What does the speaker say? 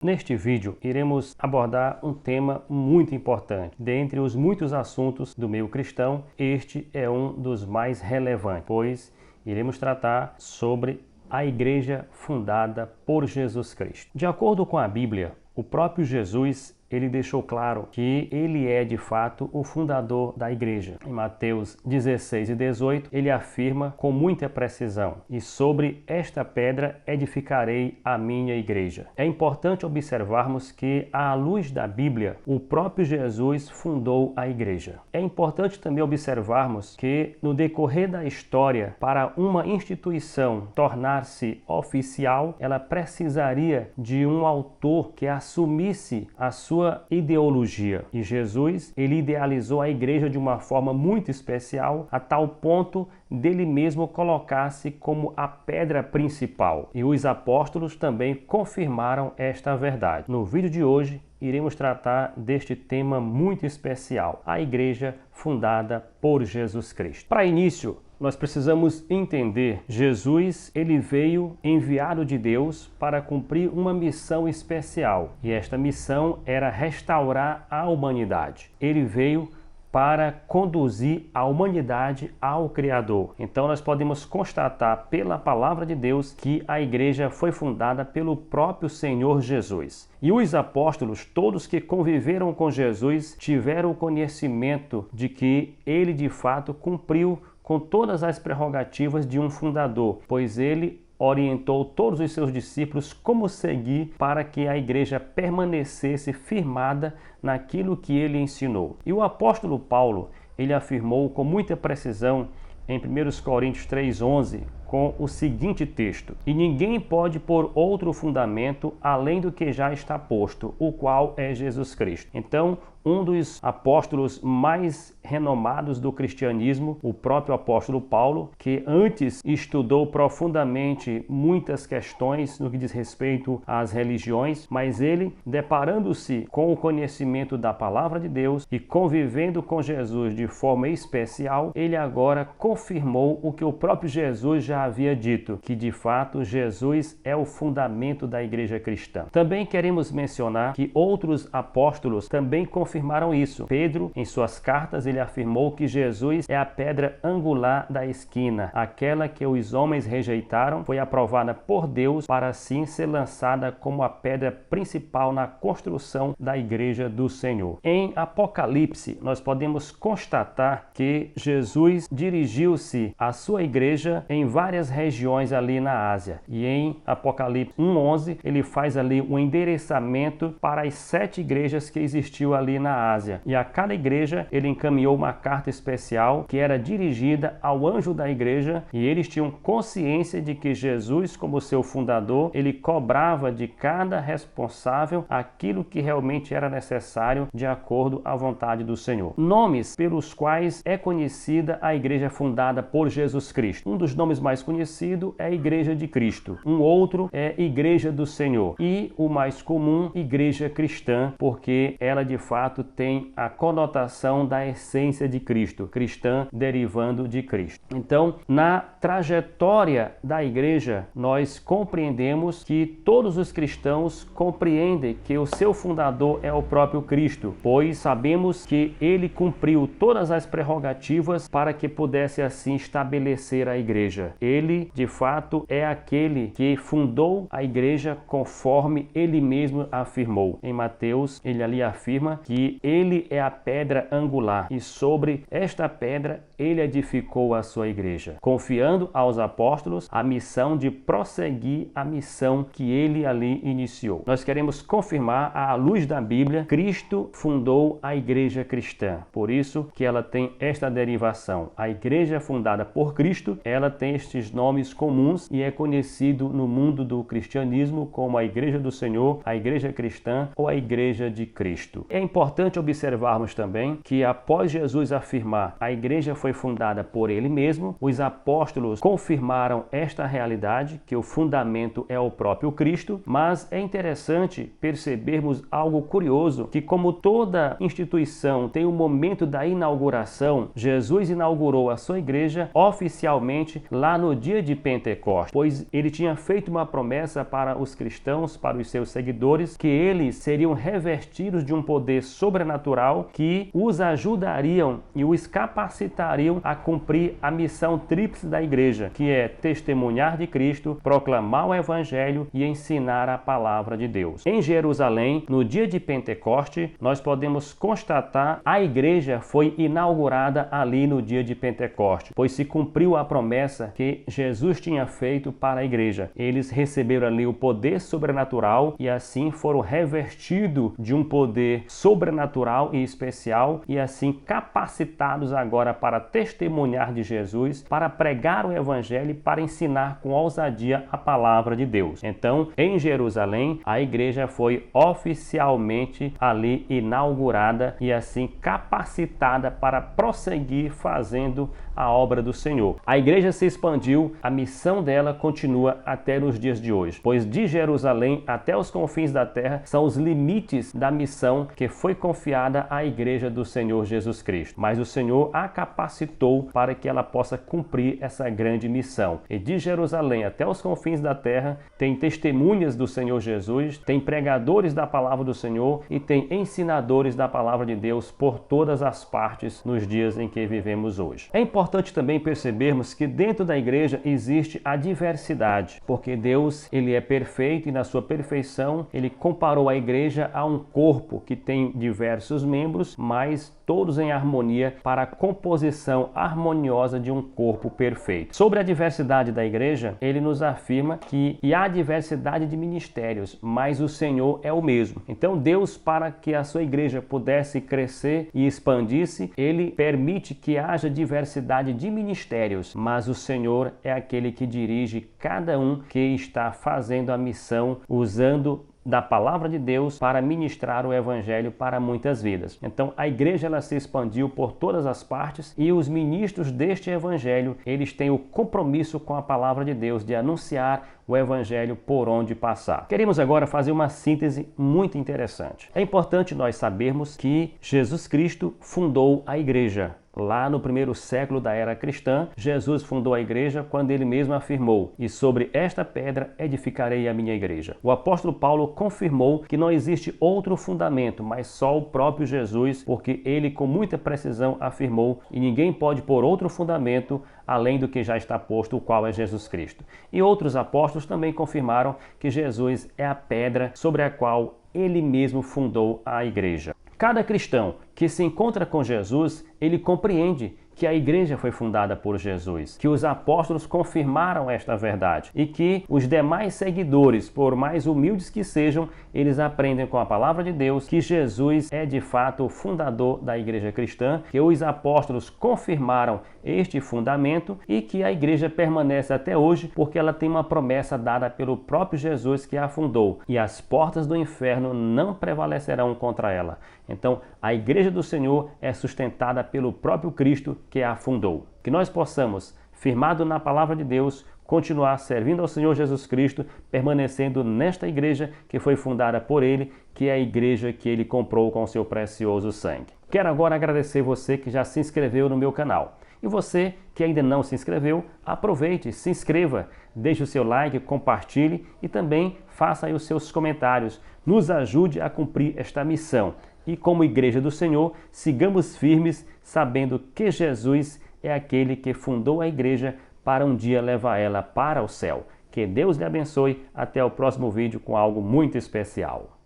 Neste vídeo, iremos abordar um tema muito importante. Dentre os muitos assuntos do meio cristão, este é um dos mais relevantes, pois iremos tratar sobre a igreja fundada por Jesus Cristo. De acordo com a Bíblia, o próprio Jesus ele deixou claro que ele é de fato o fundador da igreja. Em Mateus 16 e 18, ele afirma com muita precisão: e sobre esta pedra edificarei a minha igreja. É importante observarmos que, à luz da Bíblia, o próprio Jesus fundou a igreja. É importante também observarmos que, no decorrer da história, para uma instituição tornar-se oficial, ela precisaria de um autor que assumisse a sua ideologia. E Jesus, ele idealizou a igreja de uma forma muito especial, a tal ponto dele mesmo colocar-se como a pedra principal. E os apóstolos também confirmaram esta verdade. No vídeo de hoje, iremos tratar deste tema muito especial, a igreja fundada por Jesus Cristo. Para início, nós precisamos entender, Jesus, ele veio enviado de Deus para cumprir uma missão especial. E esta missão era restaurar a humanidade. Ele veio para conduzir a humanidade ao Criador. Então nós podemos constatar pela palavra de Deus que a igreja foi fundada pelo próprio Senhor Jesus. E os apóstolos, todos que conviveram com Jesus, tiveram o conhecimento de que ele de fato cumpriu com todas as prerrogativas de um fundador, pois ele orientou todos os seus discípulos como seguir para que a igreja permanecesse firmada naquilo que ele ensinou. E o apóstolo Paulo, ele afirmou com muita precisão em 1 Coríntios 3:11, com o seguinte texto: e ninguém pode pôr outro fundamento além do que já está posto, o qual é Jesus Cristo. Então, um dos apóstolos mais renomados do cristianismo, o próprio apóstolo Paulo, que antes estudou profundamente muitas questões no que diz respeito às religiões, mas ele, deparando-se com o conhecimento da palavra de Deus e convivendo com Jesus de forma especial, ele agora confirmou o que o próprio Jesus já havia dito, que de fato Jesus é o fundamento da igreja cristã. Também queremos mencionar que outros apóstolos também confirmaram isso. Pedro, em suas cartas, ele afirmou que Jesus é a pedra angular da esquina, aquela que os homens rejeitaram, foi aprovada por Deus para assim ser lançada como a pedra principal na construção da igreja do Senhor. Em Apocalipse, nós podemos constatar que Jesus dirigiu-se à sua igreja em várias regiões ali na Ásia. E em Apocalipse 1:11, ele faz ali um endereçamento para as 7 igrejas que existiu ali na Ásia. E a cada igreja ele encaminhou uma carta especial que era dirigida ao anjo da igreja, e eles tinham consciência de que Jesus, como seu fundador, ele cobrava de cada responsável aquilo que realmente era necessário de acordo à vontade do Senhor. Nomes pelos quais é conhecida a igreja fundada por Jesus Cristo. Um dos nomes mais conhecido é a Igreja de Cristo. Um outro é Igreja do Senhor. E o mais comum, Igreja Cristã, porque ela de fato tem a conotação da essência de Cristo, cristã derivando de Cristo. Então, na trajetória da igreja, nós compreendemos que todos os cristãos compreendem que o seu fundador é o próprio Cristo, pois sabemos que ele cumpriu todas as prerrogativas para que pudesse assim estabelecer a igreja. Ele, de fato, é aquele que fundou a igreja conforme ele mesmo afirmou. Em Mateus, ele ali afirma que ele é a pedra angular e sobre esta pedra ele edificou a sua igreja, confiando aos apóstolos a missão de prosseguir a missão que ele ali iniciou. Nós queremos confirmar, à luz da Bíblia, Cristo fundou a igreja cristã. Por isso que ela tem esta derivação. A igreja fundada por Cristo, ela tem estes nomes comuns e é conhecido no mundo do cristianismo como a Igreja do Senhor, a Igreja Cristã ou a Igreja de Cristo. É importante observarmos também que após Jesus afirmar a igreja foi fundada por ele mesmo, os apóstolos confirmaram esta realidade, que o fundamento é o próprio Cristo, mas é interessante percebermos algo curioso, que como toda instituição tem o momento da inauguração, Jesus inaugurou a sua igreja oficialmente lá no dia de Pentecostes, pois ele tinha feito uma promessa para os cristãos, para os seus seguidores, que eles seriam revestidos de um poder sobrenatural que os ajudariam e os capacitariam a cumprir a missão tríplice da igreja, que é testemunhar de Cristo, proclamar o evangelho e ensinar a palavra de Deus. Em Jerusalém, no dia de Pentecoste, nós podemos constatar a igreja foi inaugurada ali no dia de Pentecoste, pois se cumpriu a promessa que Jesus tinha feito para a igreja. Eles receberam ali o poder sobrenatural e assim foram revestidos de um poder sobrenatural e especial e assim capacitados agora para testemunhar de Jesus, para pregar o evangelho e para ensinar com ousadia a palavra de Deus. Então, em Jerusalém, a igreja foi oficialmente ali inaugurada e assim capacitada para prosseguir fazendo a obra do Senhor. A igreja se expandiu, a missão dela continua até nos dias de hoje, pois de Jerusalém até os confins da terra são os limites da missão que foi confiada à igreja do Senhor Jesus Cristo. Mas o Senhor a capacitou para que ela possa cumprir essa grande missão. E de Jerusalém até os confins da terra tem testemunhas do Senhor Jesus, tem pregadores da palavra do Senhor e tem ensinadores da palavra de Deus por todas as partes nos dias em que vivemos hoje. É importante também percebermos que dentro da igreja existe a diversidade, porque Deus, ele é perfeito e na sua perfeição ele comparou a igreja a um corpo que tem diversos membros, mas todos em harmonia para a composição harmoniosa de um corpo perfeito. Sobre a diversidade da igreja, ele nos afirma que há diversidade de ministérios, mas o Senhor é o mesmo. Então Deus, para que a sua igreja pudesse crescer e expandir-se, ele permite que haja diversidade de ministérios, mas o Senhor é aquele que dirige cada um que está fazendo a missão usando da palavra de Deus para ministrar o evangelho para muitas vidas. Então a igreja ela se expandiu por todas as partes e os ministros deste evangelho, eles têm o compromisso com a palavra de Deus de anunciar o evangelho por onde passar. Queremos agora fazer uma síntese muito interessante. É importante nós sabermos que Jesus Cristo fundou a igreja. Lá no primeiro século da era cristã, Jesus fundou a igreja quando ele mesmo afirmou: "E sobre esta pedra edificarei a minha igreja". O apóstolo Paulo confirmou que não existe outro fundamento, mas só o próprio Jesus, porque ele com muita precisão afirmou: "E ninguém pode pôr outro fundamento além do que já está posto, o qual é Jesus Cristo". E outros apóstolos também confirmaram que Jesus é a pedra sobre a qual ele mesmo fundou a igreja. Cada cristão que se encontra com Jesus, ele compreende que a igreja foi fundada por Jesus, que os apóstolos confirmaram esta verdade e que os demais seguidores, por mais humildes que sejam, eles aprendem com a palavra de Deus que Jesus é de fato o fundador da igreja cristã, que os apóstolos confirmaram este fundamento e que a igreja permanece até hoje porque ela tem uma promessa dada pelo próprio Jesus que a fundou e as portas do inferno não prevalecerão contra ela. Então, a igreja do Senhor é sustentada pelo próprio Cristo que a fundou. Que nós possamos, firmado na palavra de Deus, continuar servindo ao Senhor Jesus Cristo, permanecendo nesta igreja que foi fundada por Ele, que é a igreja que Ele comprou com seu precioso sangue. Quero agora agradecer você que já se inscreveu no meu canal. E você que ainda não se inscreveu, aproveite, se inscreva, deixe o seu like, compartilhe e também faça aí os seus comentários. Nos ajude a cumprir esta missão. E como igreja do Senhor, sigamos firmes, sabendo que Jesus é aquele que fundou a igreja para um dia levar ela para o céu. Que Deus lhe abençoe. Até o próximo vídeo com algo muito especial.